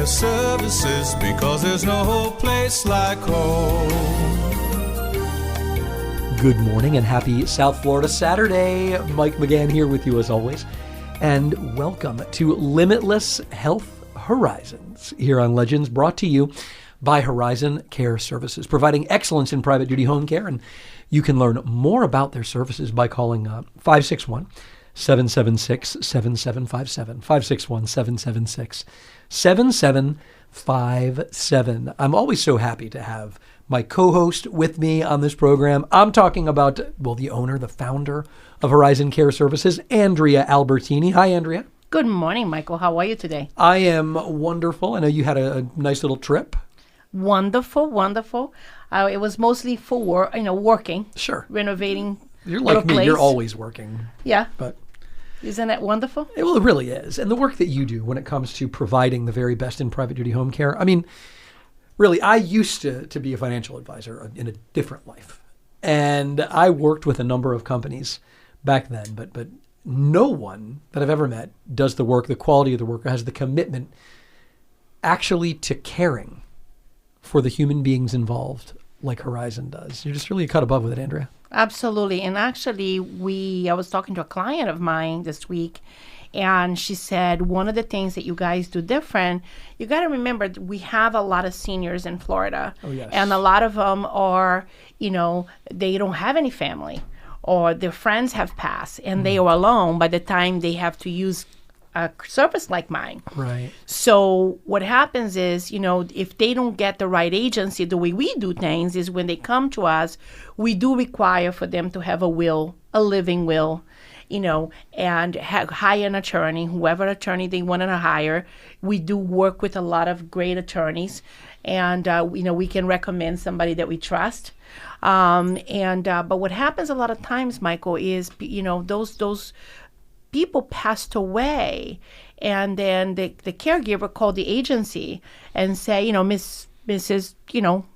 Care Services, because there's no place like home. Good morning and happy South Florida Saturday. Mike McGann here with you as always. And welcome to Limitless Health Horizons here on Legends, brought to you by Horizon Care Services, providing excellence in private duty home care. And you can learn more about their services by calling 561-776-7757, 561-776-7757. I'm always so happy to have my co-host with me on this program. I'm talking about, well, the owner, the founder of Horizon Care Services, Andrea Albertini. Hi, Andrea. Good morning, Michael. How are you today? I am wonderful. I know you had a nice little trip. Wonderful, wonderful. It was mostly for work, working. Sure. Renovating. You're like me. Place. You're always working. Yeah. But isn't that wonderful? It really is. And the work that you do when it comes to providing the very best in private duty home care. I mean, really, I used to be a financial advisor in a different life. And I worked with a number of companies back then, but no one that I've ever met does the work, the quality of the work, or has the commitment actually to caring for the human beings involved like Horizon does. You're just really a cut above with it, Andrea. Absolutely. And actually, I was talking to a client of mine this week, and she said, one of the things that you guys do different, you got to remember, we have a lot of seniors in Florida. Oh, yes. And a lot of them are, they don't have any family, or their friends have passed, and they are alone by the time they have to use a service like mine. Right. So what happens is, if they don't get the right agency, the way we do things is when they come to us, we do require for them to have a will, a living will, and hire an attorney, whoever attorney they want to hire. We do work with a lot of great attorneys, and we can recommend somebody that we trust. But what happens a lot of times, Michael, is those people passed away, and then the caregiver called the agency and say, Mrs.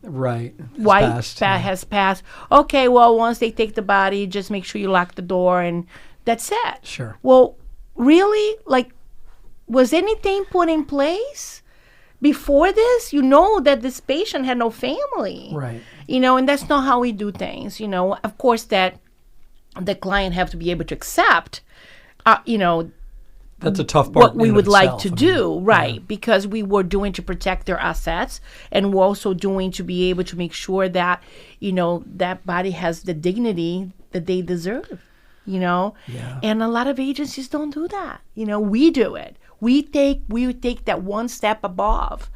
Right. White has passed. Okay, well, once they take the body, just make sure you lock the door, and that's it. Sure. Well, really? Was anything put in place before this? That this patient had no family. Right. And that's not how we do things. Of course, that the client have to be able to accept that's a tough part. What we would like to do, right? Yeah. Because we were doing to protect their assets, and we're also doing to be able to make sure that that body has the dignity that they deserve. Yeah. And a lot of agencies don't do that. We do it. We take that one step above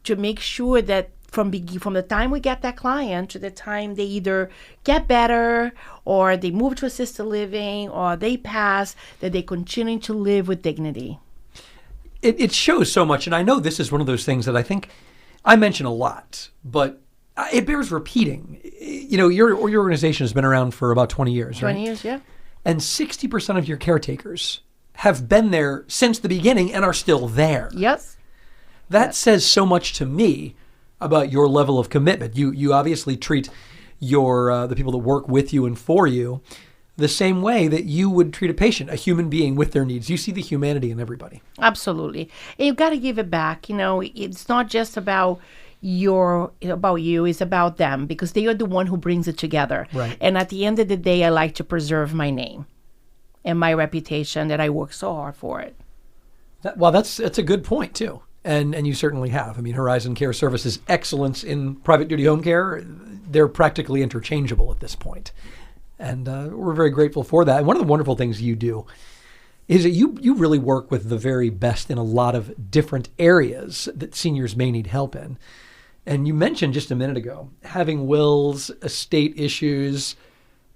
to make sure that from the time we get that client to the time they either get better or they move to assisted living or they pass, that they continue to live with dignity. It shows so much. And I know this is one of those things that I think I mention a lot, but it bears repeating. Your organization has been around for about 20 years, right? 20 years, yeah. And 60% of your caretakers have been there since the beginning and are still there. Yes. That says so much to me about your level of commitment. You obviously treat the people that work with you and for you the same way that you would treat a patient, a human being with their needs. You see the humanity in everybody. Absolutely. And you've got to give it back. It's not just about you, it's about them, because they are the one who brings it together. Right. And at the end of the day, I like to preserve my name and my reputation that I work so hard for it. That's a good point too. And you certainly have. I mean, Horizon Care Services' excellence in private duty home care, they're practically interchangeable at this point. And we're very grateful for that. And one of the wonderful things you do is that you really work with the very best in a lot of different areas that seniors may need help in. And you mentioned just a minute ago, having wills, estate issues,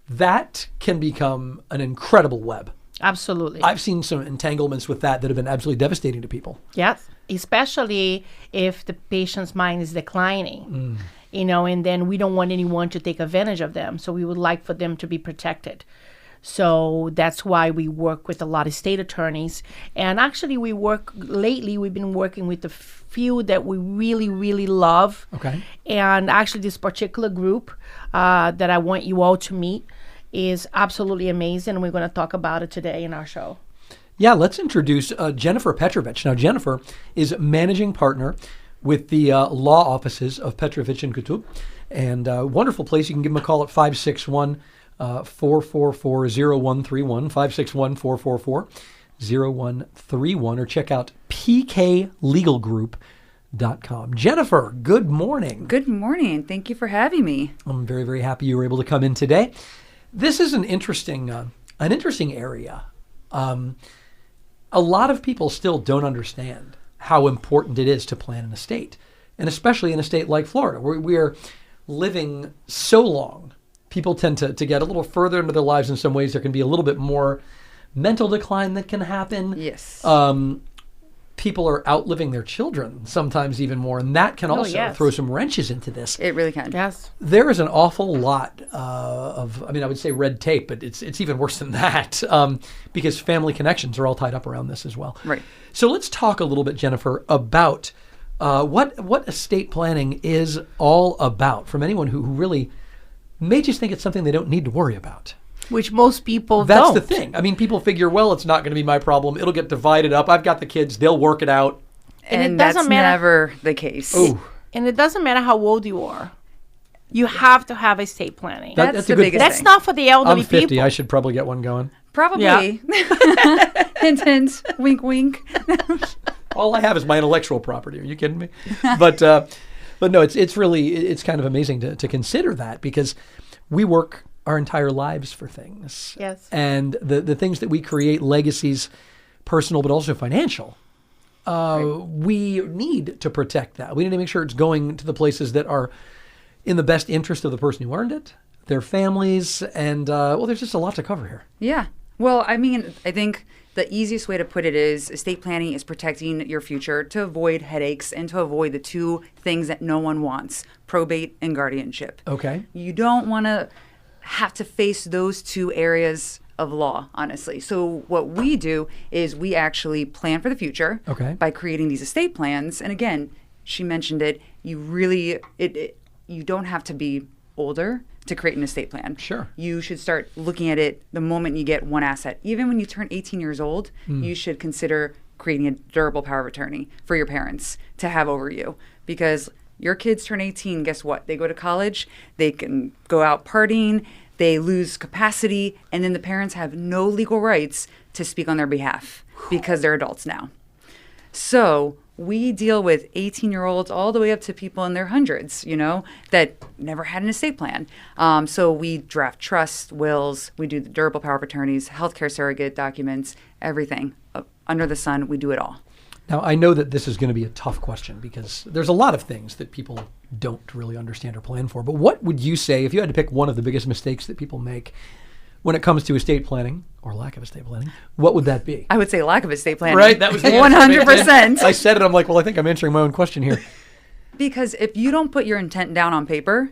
that can become an incredible web. Absolutely. I've seen some entanglements with that have been absolutely devastating to people. Yes, especially if the patient's mind is declining, and then we don't want anyone to take advantage of them. So we would like for them to be protected. So that's why we work with a lot of state attorneys. And actually we've been working with a few that we really, really love. Okay. And actually this particular group that I want you all to meet is absolutely amazing. And we're going to talk about it today in our show. Yeah, let's introduce Jennifer Petrovitch. Now, Jennifer is managing partner with the law offices of Petrovitch and Couture, and wonderful place. You can give them a call at 561 444 0131, 561 444 0131, or check out pklegalgroup.com. Jennifer, good morning. Good morning. Thank you for having me. I'm very, very happy you were able to come in today. This is an interesting area. A lot of people still don't understand how important it is to plan an estate, and especially in a state like Florida, where we are living so long. People tend to get a little further into their lives in some ways. There can be a little bit more mental decline that can happen. Yes. People are outliving their children, sometimes even more, and that can also throw some wrenches into this. It really can. Yes. There is an awful lot of, I would say red tape, but it's even worse than that, because family connections are all tied up around this as well. Right. So let's talk a little bit, Jennifer, about what estate planning is all about, from anyone who really may just think it's something they don't need to worry about. Which most people That's don't. the thing. I mean, people figure, well, it's not going to be my problem. It'll get divided up. I've got the kids. They'll work it out. And it that's doesn't matter- never the case. Oh, And it doesn't matter how old you are. You have to have estate planning. That's a the good biggest point. That's not for the elderly I'm 50. people. I should probably get one going. Probably. Yeah. Hint, hint. Wink, wink. All I have is my intellectual property. Are you kidding me? But no, it's really kind of amazing to consider that, because we work our entire lives for things. Yes. And the things that we create, legacies, personal but also financial, we need to protect that. We need to make sure it's going to the places that are in the best interest of the person who earned it, their families, and there's just a lot to cover here. Yeah. Well, I mean, I think the easiest way to put it is estate planning is protecting your future to avoid headaches and to avoid the two things that no one wants, probate and guardianship. Okay. You don't want to have to face those two areas of law, honestly. So what we do is we actually plan for the future by creating these estate plans. And again, she mentioned it, you really, you don't have to be older to create an estate plan. Sure. You should start looking at it the moment you get one asset. Even when you turn 18 years old, you should consider creating a durable power of attorney for your parents to have over you. Because your kids turn 18, guess what? They go to college, they can go out partying, they lose capacity, and then the parents have no legal rights to speak on their behalf because they're adults now. So we deal with 18-year-olds all the way up to people in their hundreds, that never had an estate plan. So we draft trusts, wills, we do the durable power of attorneys, healthcare surrogate documents, everything. Under the sun, we do it all. Now, I know that this is going to be a tough question, because there's a lot of things that people don't really understand or plan for. But what would you say, if you had to pick one of the biggest mistakes that people make when it comes to estate planning, or lack of estate planning, what would that be? I would say lack of estate planning. Right? That was the 100%. I said it. I'm like, well, I think I'm answering my own question here. Because if you don't put your intent down on paper,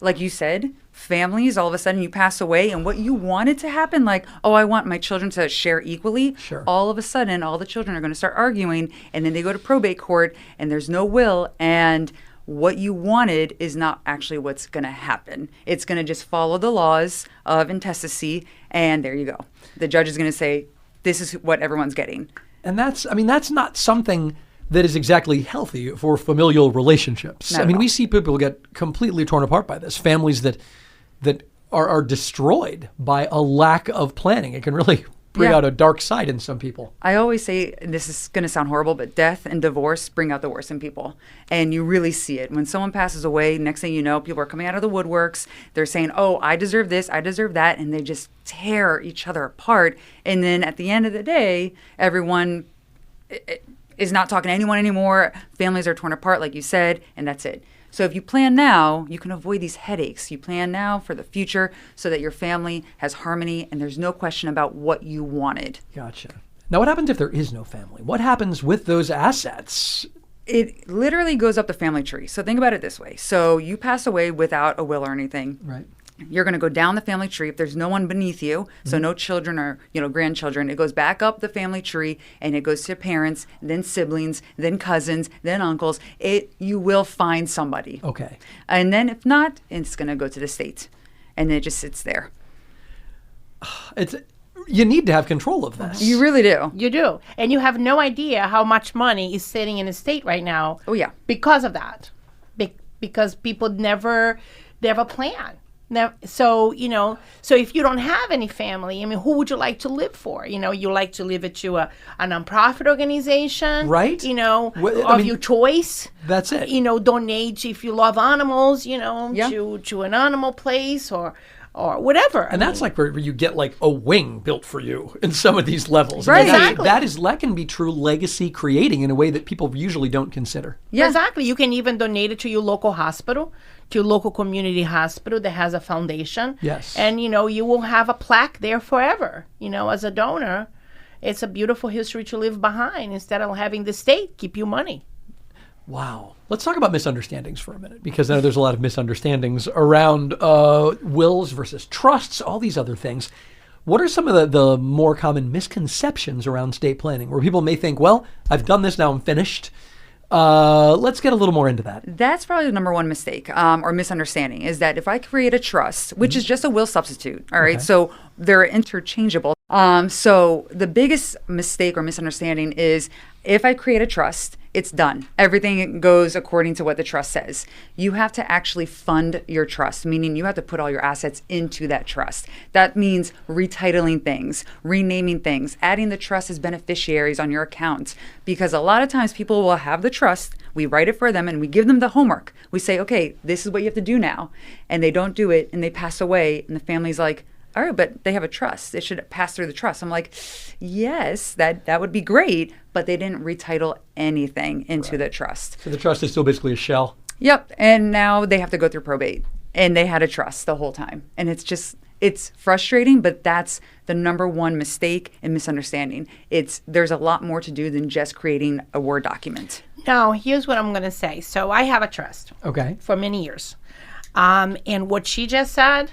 like you said, families, all of a sudden you pass away, and what you wanted to happen, like, oh, I want my children to share equally. Sure. All of a sudden, all the children are going to start arguing, and then they go to probate court, and there's no will, and what you wanted is not actually what's going to happen. It's going to just follow the laws of intestacy, and there you go. The judge is going to say, this is what everyone's getting. And that's not something that is exactly healthy for familial relationships. Not at all. We see people get completely torn apart by this. Families that are destroyed by a lack of planning. It can really bring out a dark side in some people. I always say, and this is going to sound horrible, but death and divorce bring out the worst in people. And you really see it. When someone passes away, next thing you know, people are coming out of the woodworks. They're saying, oh, I deserve this, I deserve that. And they just tear each other apart. And then at the end of the day, everyone is not talking to anyone anymore. Families are torn apart, like you said, and that's it. So if you plan now, you can avoid these headaches. You plan now for the future so that your family has harmony and there's no question about what you wanted. Gotcha. Now, what happens if there is no family? What happens with those assets? It literally goes up the family tree. So think about it this way. So you pass away without a will or anything. Right. You're going to go down the family tree. If there's no one beneath you, so no children or grandchildren, it goes back up the family tree and it goes to parents, then siblings, then cousins, then uncles. You will find somebody. Okay. And then if not, it's going to go to the state, and it just sits there. It's you need to have control of this. You really do. You do. And you have no idea how much money is sitting in a state right now. Oh, yeah. Because of that. Because people never plan. So, so if you don't have any family, I mean, who would you like to live for? You like to live it to a nonprofit organization. Right. Of your choice. That's it. Donate if you love animals, to an animal place or whatever. And that's like where you get like a wing built for you in some of these levels. Right. Exactly. That can be true legacy creating in a way that people usually don't consider. Yeah. Exactly. You can even donate it to your local hospital, to your local community hospital that has a foundation. Yes. And, you will have a plaque there forever. As a donor, it's a beautiful history to leave behind instead of having the state keep you money. Wow. Let's talk about misunderstandings for a minute, because I know there's a lot of misunderstandings around wills versus trusts, all these other things. What are some of the more common misconceptions around estate planning where people may think, well, I've done this, now I'm finished? Let's get a little more into that. That's probably the number one mistake or misunderstanding, is that if I create a trust, which is just a will substitute, all right, so they're interchangeable. So the biggest mistake or misunderstanding is if I create a trust, it's done. Everything goes according to what the trust says. You have to actually fund your trust, meaning you have to put all your assets into that trust. That means retitling things, renaming things, adding the trust as beneficiaries on your account. Because a lot of times people will have the trust, we write it for them, and we give them the homework. We say, okay, this is what you have to do now. And they don't do it, and they pass away, and the family's like, all right, but they have a trust. It should pass through the trust. I'm like, yes, that would be great, but they didn't retitle anything into the trust. So the trust is still basically a shell. Yep, and now they have to go through probate, and they had a trust the whole time. And it's frustrating, but that's the number one mistake and misunderstanding. There's a lot more to do than just creating a Word document. Now, here's what I'm going to say. So I have a trust. Okay. For many years. And what she just said,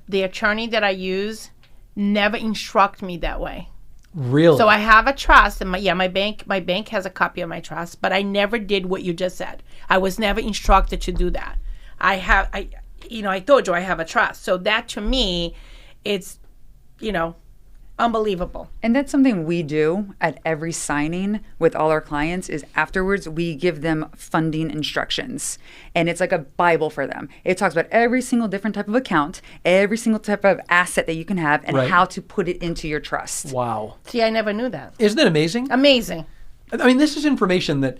the attorney that I use never instruct me that way. Really? So I have a trust, and my bank has a copy of my trust, but I never did what you just said. I was never instructed to do that. I told you I have a trust. So that to me, it's, unbelievable. And that's something we do at every signing with all our clients is afterwards we give them funding instructions. And it's like a Bible for them. It talks about every single different type of account, every single type of asset that you can have, and how to put it into your trust. Wow. See, I never knew that. Isn't it amazing? Amazing. I mean, this is information that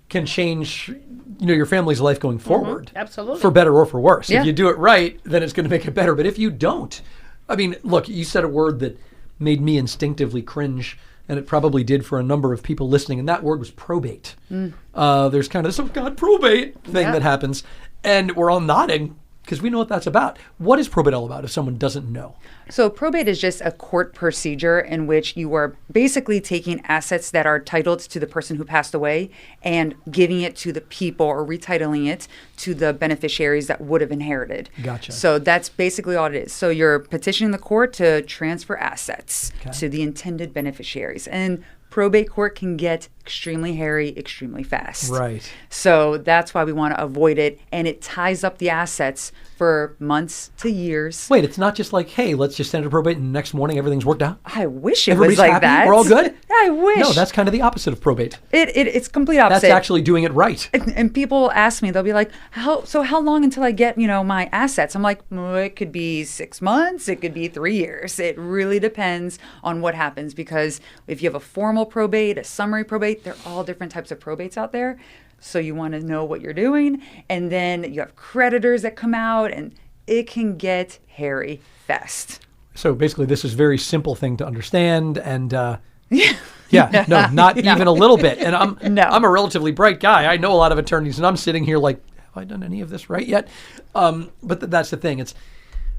can change your family's life going forward. Absolutely. For better or for worse. Yeah. If you do it right, then it's going to make it better. But if you don't, I mean, look, you said a word that made me instinctively cringe, and it probably did for a number of people listening, and that word was probate. There's kind of this, oh God, probate thing that happens, and we're all nodding because we know what that's about. What is probate all about if someone doesn't know? So probate is just a court procedure in which you are basically taking assets that are titled to the person who passed away and giving it to the people or retitling it to the beneficiaries that would have inherited. Gotcha. So that's basically all it is. So you're petitioning the court to transfer assets to the intended beneficiaries. And probate court can get extremely hairy, extremely fast. Right. So that's why we want to avoid it. And it ties up the assets for months to years. Wait, it's not just like, hey, let's just send it to probate and the next morning everything's worked out? I wish it Everybody's was like happy? that. We're all good? I wish. No, that's kind of the opposite of probate. It's complete opposite. That's actually doing it right. And people ask me, they'll be like, how long until I get, my assets? I'm like, well, it could be 6 months, it could be 3 years. It really depends on what happens, because if you have a formal probate, a summary probate, they're all different types of probates out there. So you want to know what you're doing. And then you have creditors that come out, and it can get hairy fast. So basically this is a very simple thing to understand, and not even a little bit. And I'm a relatively bright guy. I know a lot of attorneys, and I'm sitting here like, have I done any of this right yet? But that's the thing. It's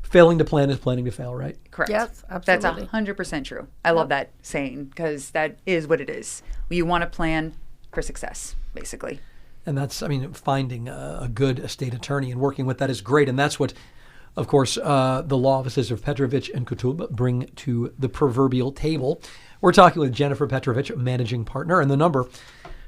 failing to plan is planning to fail, right? Correct. Yes, absolutely. That's 100% true. I love that saying, because that is what it is. You want to plan for success, basically. And that's, finding a good estate attorney and working with that is great. And that's what, of course, the law offices of Petrovitch and Kutub bring to the proverbial table. We're talking with Jennifer Petrovitch, managing partner, and the number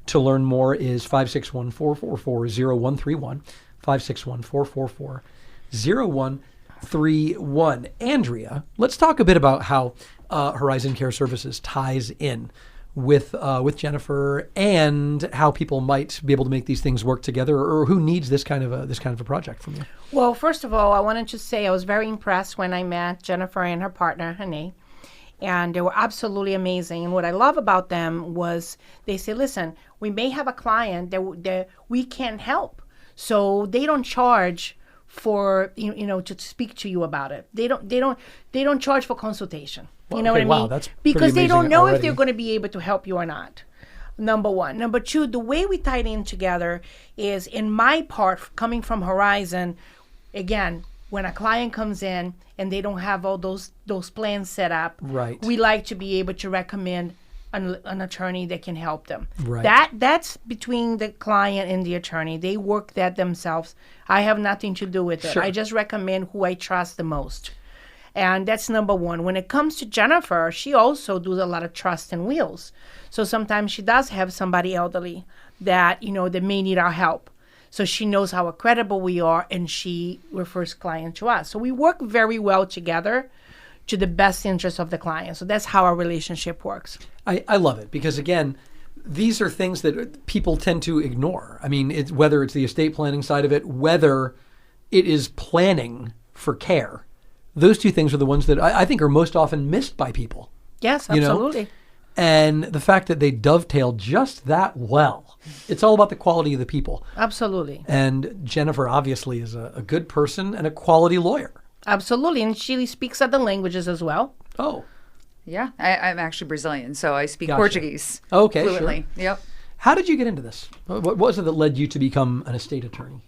to learn more is 561-444-0131, 561-444-0131. Andrea, let's talk a bit about how Horizon Care Services ties in with Jennifer, and how people might be able to make these things work together, or who needs this kind of a project from you. Well, first of all, I wanted to say I was very impressed when I met Jennifer and her partner, Hane, and they were absolutely amazing. And what I love about them was they say, listen, we may have a client that we can't help. So they don't charge for, to speak to you about it. They don't charge for consultation. Well, you know what I mean? Wow, that's pretty because they don't amazing know already. if they're going to be able to help you or not. Number one. Number two, the way we tied in together is, in my part, coming from Horizon, again, when a client comes in and they don't have all those plans set up, right, we like to be able to recommend an attorney that can help them. Right. That's between the client and the attorney. They work that themselves. I have nothing to do with it. Sure. I just recommend who I trust the most. And that's number one. When it comes to Jennifer, she also does a lot of trust and wills. So sometimes she does have somebody elderly that, that may need our help. So she knows how credible we are, and she refers client to us. So we work very well together to the best interest of the client. So that's how our relationship works. I love it, because again, these are things that people tend to ignore. I mean, whether it's the estate planning side of it, whether it is planning for care. Those two things are the ones that I think are most often missed by people. Yes, absolutely. And the fact that they dovetail just that well. It's all about the quality of the people. Absolutely. And Jennifer obviously is a good person and a quality lawyer. Absolutely. And she speaks other languages as well. Oh. Yeah, I'm actually Brazilian, so I speak Gotcha. Portuguese Okay, fluently. sure. Yep. How did you get into this? What was it that led you to become an estate attorney?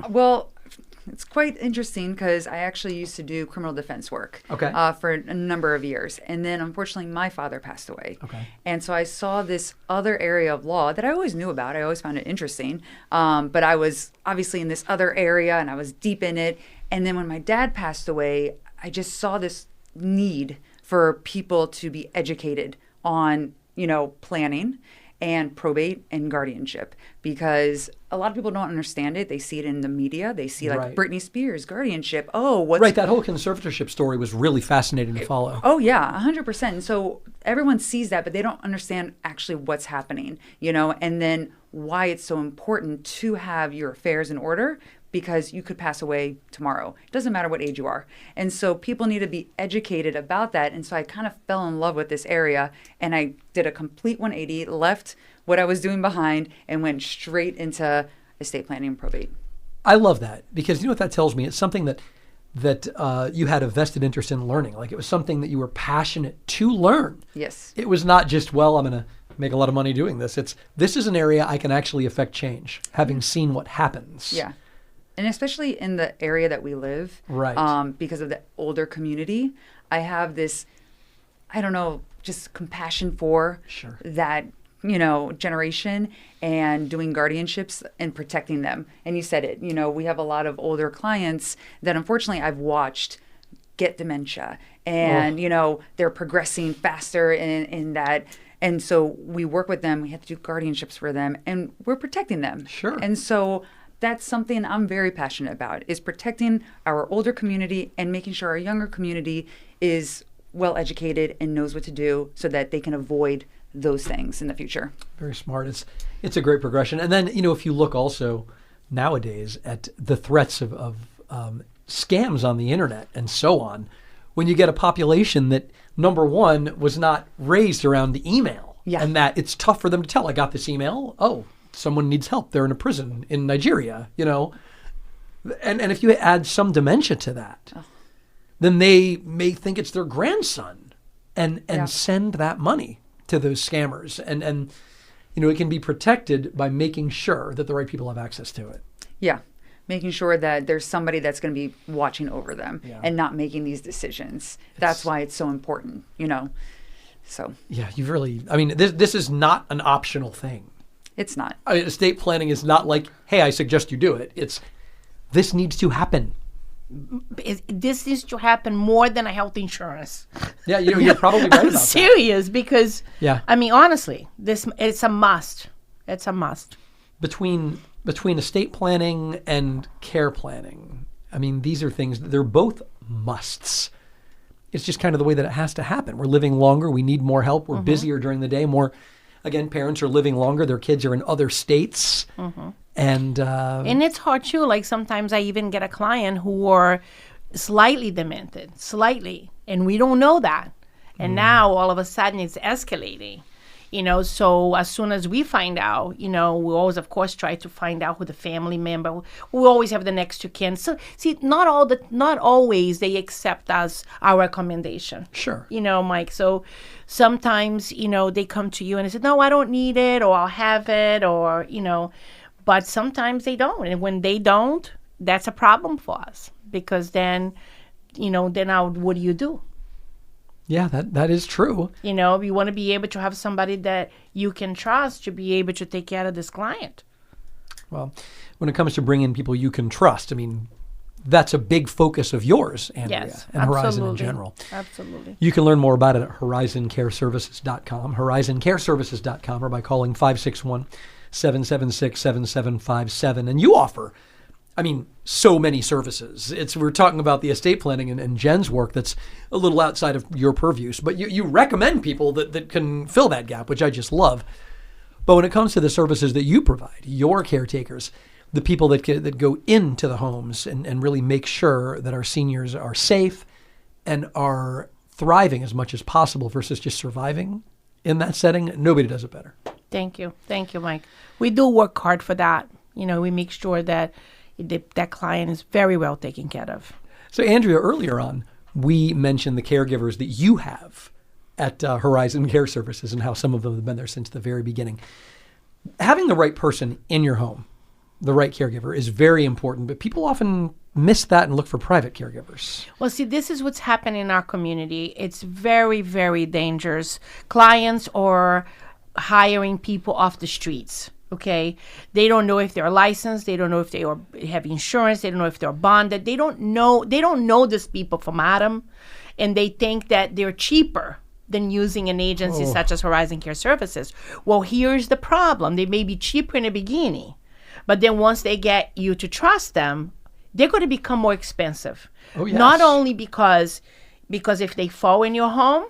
Well, it's quite interesting because I actually used to do criminal defense work for a number of years. And then, unfortunately, my father passed away. Okay. And so I saw this other area of law that I always knew about. I always found it interesting. But I was obviously in this other area, and I was deep in it. And then when my dad passed away, I just saw this need for people to be educated on, planning and probate and guardianship, because a lot of people don't understand it. They see it in the media. They see like Right. Britney Spears, guardianship. Oh, what's Right, that whole conservatorship story was really fascinating to follow. Oh yeah, 100%. And so everyone sees that, but they don't understand actually what's happening, and then why it's so important to have your affairs in order, because you could pass away tomorrow. It doesn't matter what age you are. And so people need to be educated about that. And so I kind of fell in love with this area, and I did a complete 180, left what I was doing behind, and went straight into estate planning and probate. I love that, because you know what that tells me? It's something that you had a vested interest in learning. Like, it was something that you were passionate to learn. Yes. It was not just, well, I'm going to make a lot of money doing this. This is an area I can actually affect change, having seen what happens. Yeah. And especially in the area that we live, Right. Because of the older community, I have this, just compassion for Sure. that, generation, and doing guardianships and protecting them. And you said it, we have a lot of older clients that unfortunately I've watched get dementia, and, they're progressing faster in that. And so we work with them. We have to do guardianships for them, and we're protecting them. Sure. And so that's something I'm very passionate about, is protecting our older community and making sure our younger community is well educated and knows what to do so that they can avoid those things in the future. Very smart. It's a great progression. And then, if you look also nowadays at the threats of scams on the internet and so on, when you get a population that, number one, was not raised around the email, and that it's tough for them to tell, I got this email, oh, someone needs help, they're in a prison in Nigeria, and if you add some dementia to that, then they may think it's their grandson and send that money to those scammers. And it can be protected by making sure that the right people have access to it. Yeah. Making sure that there's somebody that's going to be watching over them and not making these decisions. That's why it's so important, So. Yeah, you've really, this is not an optional thing. It's not. Estate planning is not like, hey, I suggest you do it. It's, this needs to happen. This needs to happen more than a health insurance. Yeah, you're probably right about I'm that. serious, because, Yeah. Honestly, it's a must. It's a must. Between estate planning and care planning, these are things, they're both musts. it's just kind of the way that it has to happen. We're living longer. We need more help. We're busier during the day. More, again, parents are living longer. Their kids are in other states. And it's hard too. Like sometimes I even get a client who are slightly demented, and we don't know that. And now all of a sudden it's escalating. So as soon as we find out, we always, of course, try to find out who the family member. We always have the next of kin. So see, not always they accept our recommendation. Sure. Mike. So sometimes, they come to you and they say, no, I don't need it, or I'll have it, or but sometimes they don't. And when they don't, that's a problem for us, because then, now what do you do? Yeah, that is true. You want to be able to have somebody that you can trust to be able to take care of this client. Well, when it comes to bringing people you can trust, I mean, that's a big focus of yours, Andrea, yes, and Horizon in general. Absolutely. You can learn more about it at horizoncareservices.com, horizoncareservices.com, or by calling 561-776-7757. And you offer, so many services. We're talking about the estate planning and Jen's work that's a little outside of your purviews, but you recommend people that can fill that gap, which I just love. But when it comes to the services that you provide, your caretakers, the people that go into the homes and really make sure that our seniors are safe and are thriving as much as possible versus just surviving in that setting, nobody does it better. Thank you, Mike. We do work hard for that. We make sure that that client is very well taken care of. So, Andrea, earlier on, we mentioned the caregivers that you have at Horizon Care Services and how some of them have been there since the very beginning. Having the right person in your home, the right caregiver, is very important, but people often miss that and look for private caregivers. Well, see, this is what's happening in our community. It's very, very dangerous. Clients are hiring people off the streets. Okay, they don't know if they're licensed. They don't know if they have insurance. They don't know if they're bonded. They don't know these people from Adam, and they think that they're cheaper than using an agency such as Horizon Care Services. Well, here's the problem: they may be cheaper in the beginning, but then once they get you to trust them, they're going to become more expensive. Oh, yes. Not only because if they fall in your home,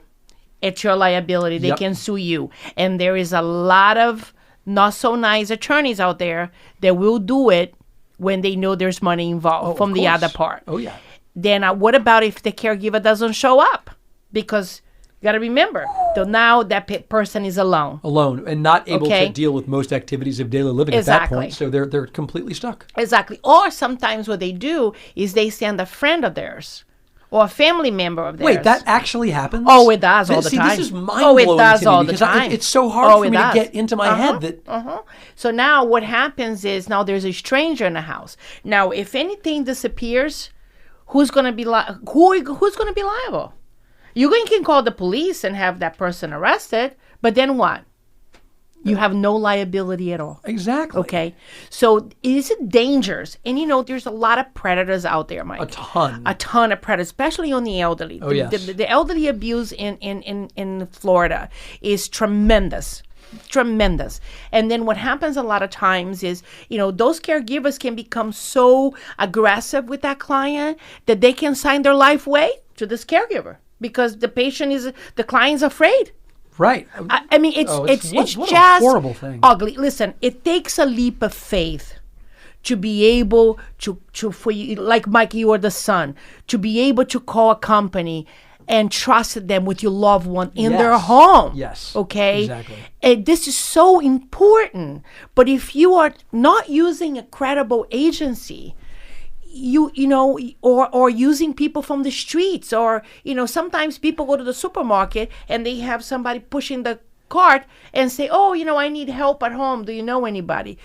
it's your liability. They can sue you, and there is a lot of not so nice attorneys out there that will do it when they know there's money involved from the other part. Oh, yeah. Then what about if the caregiver doesn't show up? Because you got to remember, now that person is alone. Alone and not able to deal with most activities of daily living at that point. So they're completely stuck. Exactly. Or sometimes what they do is they send a friend of theirs or a family member of theirs. Wait, that actually happens? Oh, it does all the time. This is mind-blowing it does to me all because the time. It's so hard for me to get into my head that... So now what happens is now there's a stranger in the house. Now, if anything disappears, who's going to be who's going to be liable? You can call the police and have that person arrested, but then what? You have no liability at all. Exactly. Okay. So is it dangerous? And there's a lot of predators out there, Mike. A ton of predators, especially on the elderly. Oh, yes. The elderly abuse in Florida is tremendous. Tremendous. And then what happens a lot of times is, those caregivers can become so aggressive with that client that they can sign their life away to this caregiver because the client's afraid. Right. It's what just a horrible thing. Ugly. Listen, it takes a leap of faith to be able to for you, like Mike, you are the son, to be able to call a company and trust them with your loved one in their home. Yes. Okay. Exactly. And this is so important. But if you are not using a credible agency, or using people from the streets, or sometimes people go to the supermarket and they have somebody pushing the cart and say, oh, I need help at home, do you know anybody?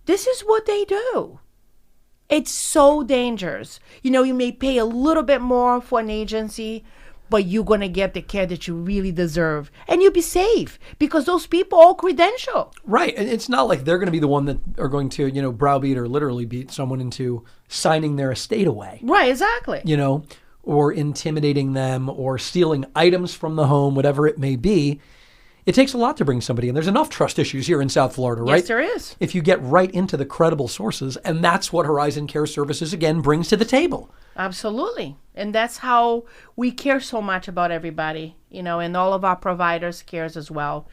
This is what they do. It's so dangerous. You may pay a little bit more for an agency, but you're going to get the care that you really deserve. And you'll be safe because those people are all credential. Right. And it's not like they're going to be the one that are going to, browbeat or literally beat someone into signing their estate away. Right, exactly. Or intimidating them or stealing items from the home, whatever it may be. It takes a lot to bring somebody in. There's enough trust issues here in South Florida, right? Yes, there is. If you get right into the credible sources, and that's what Horizon Care Services, again, brings to the table. Absolutely. And that's how we care so much about everybody, and all of our providers cares as well.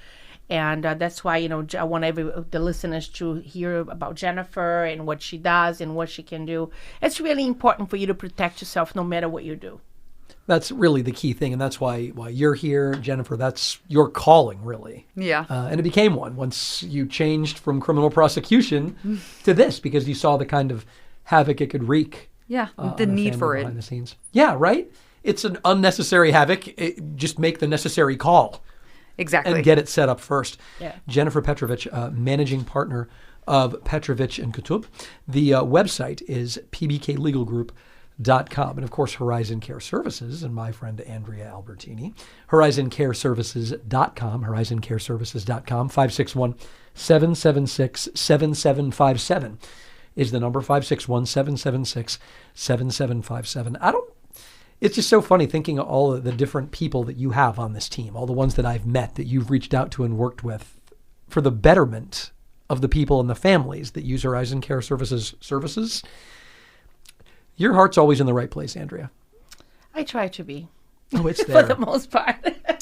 And that's why, I want the listeners to hear about Jennifer and what she does and what she can do. It's really important for you to protect yourself no matter what you do. That's really the key thing. And that's why you're here, Jennifer. That's your calling, really. Yeah. And it became one once you changed from criminal prosecution to this, because you saw the kind of havoc it could wreak. Yeah, the on a need family for it. behind the scenes. Yeah, right? It's an unnecessary havoc. Just make the necessary call. Exactly. And get it set up first. Yeah. Jennifer Petrovitch, managing partner of Petrovitch and Kutub. The website is pbklegalgroup.com. And of course, Horizon Care Services and my friend Andrea Albertini. HorizonCareServices.com. HorizonCareServices.com. 561-776-7757 is the number. 561-776-7757. It's just so funny thinking of all of the different people that you have on this team, all the ones that I've met, that you've reached out to and worked with for the betterment of the people and the families that use Horizon Care Services. Your heart's always in the right place, Andrea. I try to be. Oh, it's there. For the most part.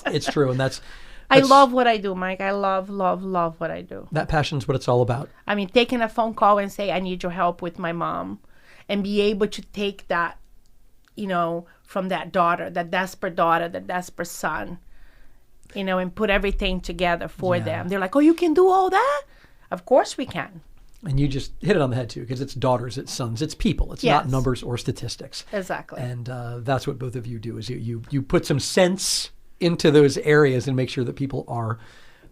It's true. And that's I love what I do, Mike. I love what I do. That passion's what it's all about. I mean, taking a phone call and say, I need your help with my mom, and be able to take that, from that daughter, that desperate son, and put everything together for them. They're like, oh, you can do all that? Of course we can. And you just hit it on the head, too, because it's daughters, it's sons, it's people. It's not numbers or statistics. Exactly. And that's what both of you do, is you put some sense into those areas and make sure that people are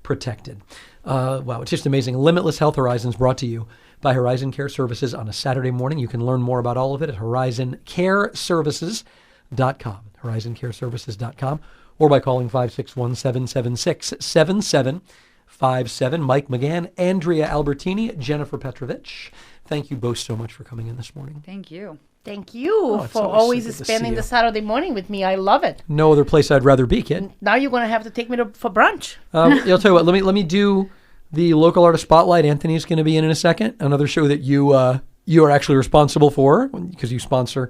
protected. Wow, it's just amazing. Limitless Health Horizons brought to you by Horizon Care Services on a Saturday morning. You can learn more about all of it at HorizonCareServices.com, HorizonCareServices.com, or by calling 561-776-7757. Mike McGann, Andrea Albertini, Jennifer Petrovitch, thank you both so much for coming in this morning. Thank you. Thank you it's for always so always good to spending see the you. Saturday morning with me. I love it. No other place I'd rather be, kid. Now you're going to have to take me for brunch. I'll tell you what, let me do the local artist spotlight. Anthony's going to be in a second. Another show that you are actually responsible for, because you sponsor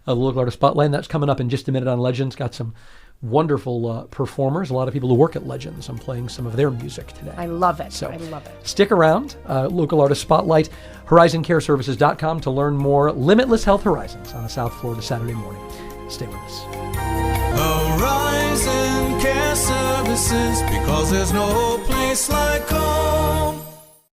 the local artist spotlight. And that's coming up in just a minute on Legends. Got some wonderful performers, a lot of people who work at Legends. I'm playing some of their music today. I love it. So I love it. Stick around. Local artist spotlight, HorizonCareServices.com to learn more. Limitless Health Horizons on a South Florida Saturday morning. Stay with us. Horizon Care Services, because there's no place like home.